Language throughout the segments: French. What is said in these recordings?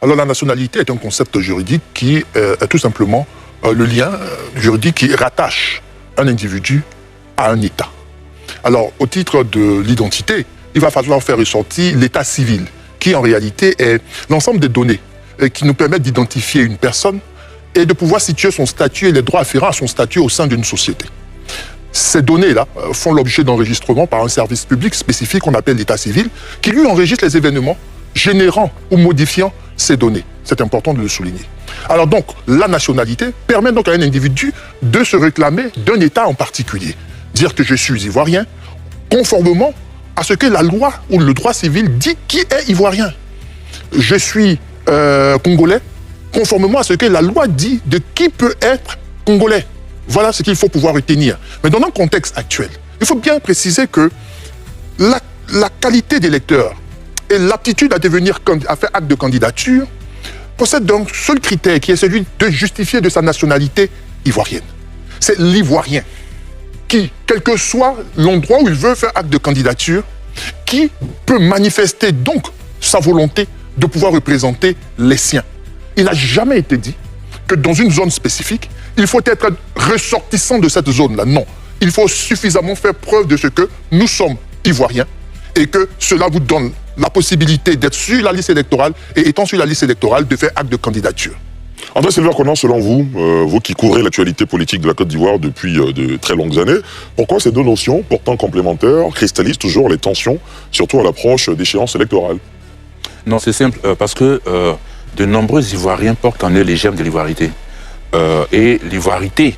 Alors la nationalité est un concept juridique qui est tout simplement le lien juridique qui rattache un individu à un État. Alors au titre de l'identité, il va falloir faire ressortir l'état civil, qui en réalité est l'ensemble des données qui nous permettent d'identifier une personne et de pouvoir situer son statut et les droits afférents à son statut au sein d'une société. Ces données-là font l'objet d'enregistrement par un service public spécifique qu'on appelle l'état civil, qui lui enregistre les événements générant ou modifiant ces données. C'est important de le souligner. Alors donc, la nationalité permet donc à un individu de se réclamer d'un État en particulier. Dire que je suis ivoirien, conformément à ce que la loi ou le droit civil dit qui est ivoirien. Je suis congolais, conformément à ce que la loi dit de qui peut être congolais. Voilà ce qu'il faut pouvoir retenir. Mais dans un contexte actuel, il faut bien préciser que la qualité d'électeur et l'aptitude à faire acte de candidature possède donc seul critère qui est celui de justifier de sa nationalité ivoirienne. C'est l'ivoirien qui, quel que soit l'endroit où il veut faire acte de candidature, qui peut manifester donc sa volonté de pouvoir représenter les siens. Il n'a jamais été dit que dans une zone spécifique, il faut être ressortissant de cette zone-là. Non, il faut suffisamment faire preuve de ce que nous sommes ivoiriens et que cela vous donne la possibilité d'être sur la liste électorale et étant sur la liste électorale, de faire acte de candidature. André Sylvain-Conan, selon vous, vous qui couvrez l'actualité politique de la Côte d'Ivoire depuis de très longues années, pourquoi ces deux notions, pourtant complémentaires, cristallisent toujours les tensions, surtout à l'approche d'échéances électorales? Non, c'est simple, parce que de nombreux Ivoiriens portent en eux les germes de l'ivoirité. Et l'ivoirité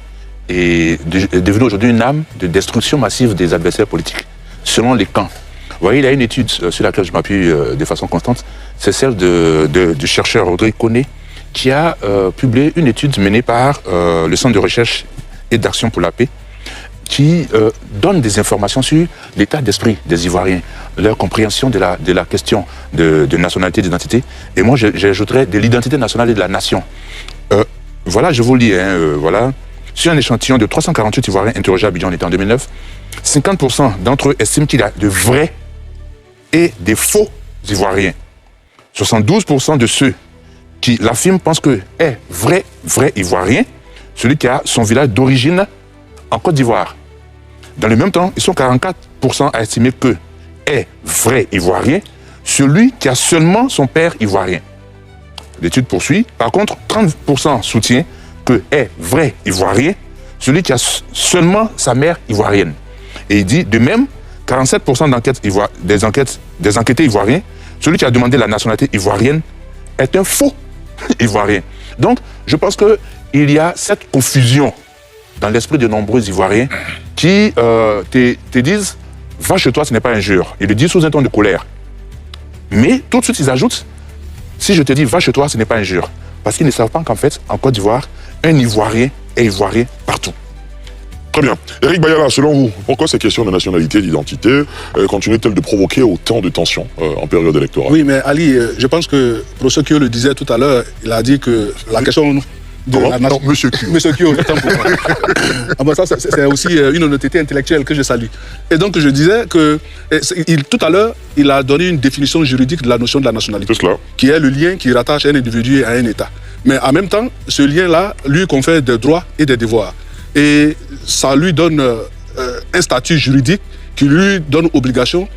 est devenue aujourd'hui une arme de destruction massive des adversaires politiques, selon les camps. Vous voyez, il y a une étude sur laquelle je m'appuie de façon constante, c'est celle du chercheur Audrey Koné, qui a publié une étude menée par le Centre de recherche et d'action pour la paix, qui donne des informations sur l'état d'esprit des Ivoiriens, leur compréhension de la question de nationalité, d'identité. Et moi, j'ajouterais de l'identité nationale et de la nation. Voilà, je vous lis, voilà. Sur un échantillon de 348 Ivoiriens interrogés à Abidjan, on était en 2009, 50% d'entre eux estiment qu'il y a de vrais et des faux Ivoiriens. 72% de ceux qui l'affirment pensent que est vrai Ivoirien, celui qui a son village d'origine en Côte d'Ivoire. Dans le même temps, ils sont 44% à estimer que est vrai Ivoirien, celui qui a seulement son père ivoirien. L'étude poursuit. Par contre, 30% soutient que est vrai Ivoirien, celui qui a seulement sa mère ivoirienne. Et il dit, de même, 47% des enquêtés ivoiriens, celui qui a demandé la nationalité ivoirienne est un faux Ivoirien. Donc, je pense qu'il y a cette confusion dans l'esprit de nombreux Ivoiriens qui te disent « va chez toi, ce n'est pas injure ». Ils le disent sous un ton de colère. Mais tout de suite, ils ajoutent « si je te dis « va chez toi, ce n'est pas injure ». Parce qu'ils ne savent pas qu'en fait, en Côte d'Ivoire, un Ivoirien est Ivoirien partout. Très bien. Éric Bayala, selon vous, pourquoi ces questions de nationalité et d'identité continuent-elles de provoquer autant de tensions en période électorale? Oui, mais Ali, je pense que professeur Kyo le disait tout à l'heure, il a dit que la question de la nation... Non, Monsieur Kyo. Monsieur Kyo, autant pour moi. Ah ben ça, c'est aussi une honnêteté intellectuelle que je salue. Et donc, je disais que tout à l'heure, il a donné une définition juridique de la notion de la nationalité, qui est le lien qui rattache un individu à un État. Mais en même temps, ce lien-là lui confère des droits et des devoirs. Et ça lui donne un statut juridique qui lui donne obligation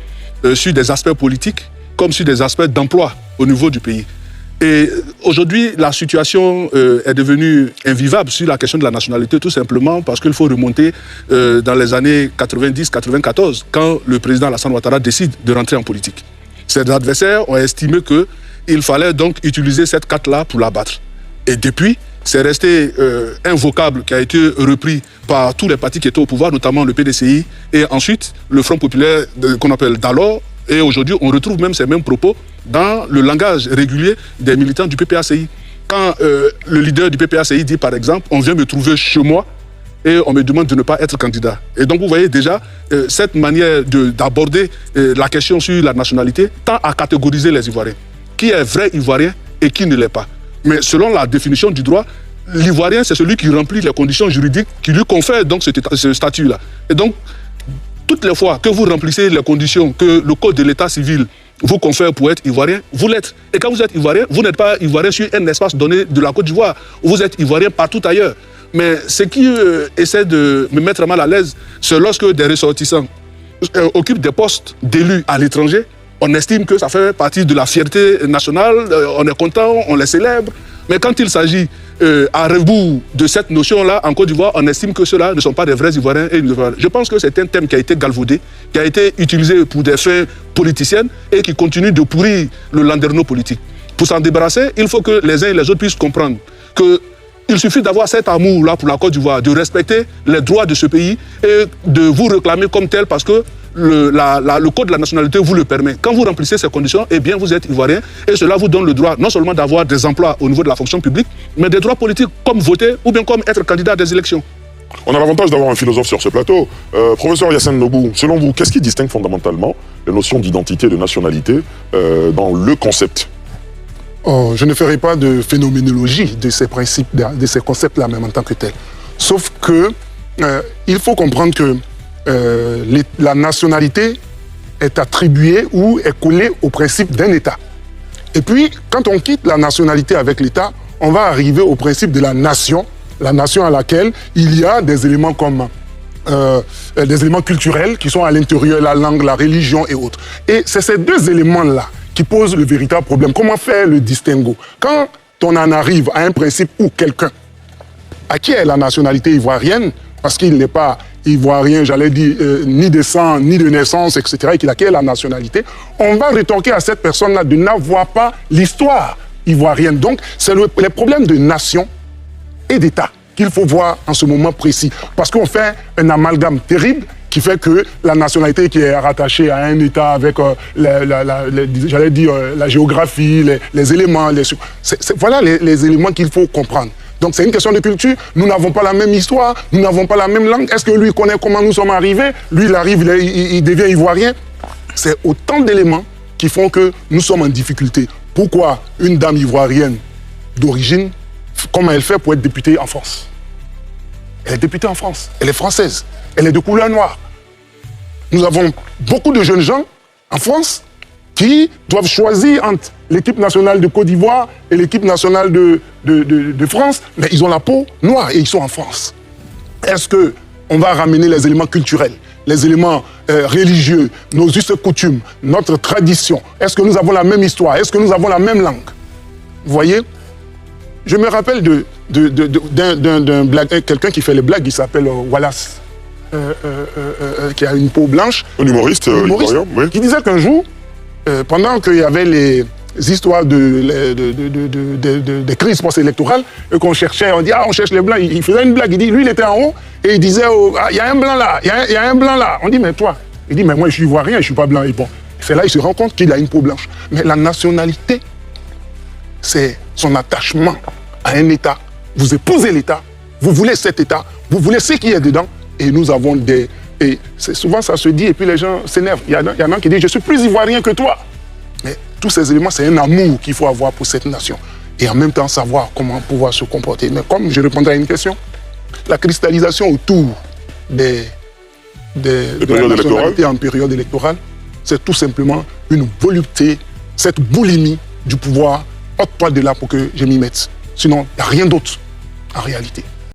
sur des aspects politiques comme sur des aspects d'emploi au niveau du pays. Et aujourd'hui, la situation est devenue invivable sur la question de la nationalité, tout simplement parce qu'il faut remonter dans les années 90-94, quand le président Alassane Ouattara décide de rentrer en politique. Ses adversaires ont estimé qu'il fallait donc utiliser cette carte-là pour la battre. Et depuis, c'est resté un vocable qui a été repris par tous les partis qui étaient au pouvoir, notamment le PDCI, et ensuite le Front populaire qu'on appelle d'alors. Et aujourd'hui, on retrouve même ces mêmes propos dans le langage régulier des militants du PPACI. Quand le leader du PPACI dit, par exemple, on vient me trouver chez moi et on me demande de ne pas être candidat. Et donc, vous voyez déjà, cette manière d'aborder la question sur la nationalité tend à catégoriser les Ivoiriens. Qui est vrai Ivoirien et qui ne l'est pas. Mais selon la définition du droit, l'Ivoirien, c'est celui qui remplit les conditions juridiques qui lui confèrent donc ce statut-là. Et donc, toutes les fois que vous remplissez les conditions que le code de l'état civil vous confère pour être ivoirien, vous l'êtes. Et quand vous êtes ivoirien, vous n'êtes pas ivoirien sur un espace donné de la Côte d'Ivoire. Vous êtes ivoirien partout ailleurs. Mais ce qui essaie de me mettre mal à l'aise, c'est lorsque des ressortissants occupent des postes d'élus à l'étranger. On estime que ça fait partie de la fierté nationale, on est content, on les célèbre. Mais quand il s'agit à rebours de cette notion-là, en Côte d'Ivoire, on estime que ceux-là ne sont pas des vrais Ivoiriens et Ivoiriens. Je pense que c'est un thème qui a été galvaudé, qui a été utilisé pour des fins politiciennes et qui continue de pourrir le landerneau politique. Pour s'en débarrasser, il faut que les uns et les autres puissent comprendre qu'il suffit d'avoir cet amour-là pour la Côte d'Ivoire, de respecter les droits de ce pays et de vous réclamer comme tel parce que le code de la nationalité vous le permet. Quand vous remplissez ces conditions, eh bien vous êtes ivoirien et cela vous donne le droit non seulement d'avoir des emplois au niveau de la fonction publique, mais des droits politiques comme voter ou bien comme être candidat à des élections. On a l'avantage d'avoir un philosophe sur ce plateau. Professeur Yassine Nobou, selon vous, qu'est-ce qui distingue fondamentalement les notions d'identité et de nationalité dans le concept? Je ne ferai pas de phénoménologie de ces principes, de ces concepts-là même en tant que tels. Sauf que il faut comprendre que la nationalité est attribuée ou est collée au principe d'un État. Et puis, quand on quitte la nationalité avec l'État, on va arriver au principe de la nation à laquelle il y a des éléments comme des éléments culturels qui sont à l'intérieur, la langue, la religion et autres. Et c'est ces deux éléments-là qui posent le véritable problème. Comment faire le distinguo? Quand on en arrive à un principe où quelqu'un acquiert la nationalité ivoirienne, parce qu'il n'est pas ivoirien, j'allais dire, ni de sang, ni de naissance, etc., et qu'il acquiert la nationalité, on va rétorquer à cette personne-là de n'avoir pas l'histoire ivoirienne. Donc, c'est les problèmes de nation et d'État qu'il faut voir en ce moment précis. Parce qu'on fait un amalgame terrible qui fait que la nationalité qui est rattachée à un État avec, j'allais dire, la géographie, les éléments, voilà les éléments qu'il faut comprendre. Donc c'est une question de culture, nous n'avons pas la même histoire, nous n'avons pas la même langue. Est-ce que lui connaît comment nous sommes arrivés? Lui, il arrive, il devient ivoirien. C'est autant d'éléments qui font que nous sommes en difficulté. Pourquoi une dame ivoirienne d'origine, comment elle fait pour être députée en France? Elle est députée en France, elle est française, elle est de couleur noire. Nous avons beaucoup de jeunes gens en France qui doivent choisir entre l'équipe nationale de Côte d'Ivoire et l'équipe nationale de France, mais ils ont la peau noire et ils sont en France. Est-ce qu'on va ramener les éléments culturels, les éléments religieux, nos us et coutumes, notre tradition? Est-ce que nous avons la même histoire? Est-ce que nous avons la même langue? Vous voyez? Je me rappelle d'un blague, quelqu'un qui fait les blagues, il s'appelle Wallace, qui a une peau blanche. Un humoriste ivoirien, oui. Qui disait qu'un jour, pendant qu'il y avait les histoires des crises post-électorales, et qu'on cherchait, on dit, on cherche les blancs, il faisait une blague, il dit, lui il était en haut, et il disait, il y a un blanc là, il y a un blanc là. On dit, mais toi? Il dit, mais moi je suis ivoirien, je ne suis pas blanc. Et bon, c'est là il se rend compte qu'il a une peau blanche. Mais la nationalité, c'est son attachement à un État. Vous épousez l'État, vous voulez cet État, vous voulez ce qui est dedans, et nous avons des... Et souvent ça se dit, et puis les gens s'énervent. Il y en a qui disent, je suis plus ivoirien que toi. Mais tous ces éléments, c'est un amour qu'il faut avoir pour cette nation. Et en même temps, savoir comment pouvoir se comporter. Mais comme je répondrai à une question, la cristallisation autour de la nationalité en période électorale, c'est tout simplement une volupté, cette boulimie du pouvoir, ôte-toi de là pour que je m'y mette. Sinon, il n'y a rien d'autre en réalité.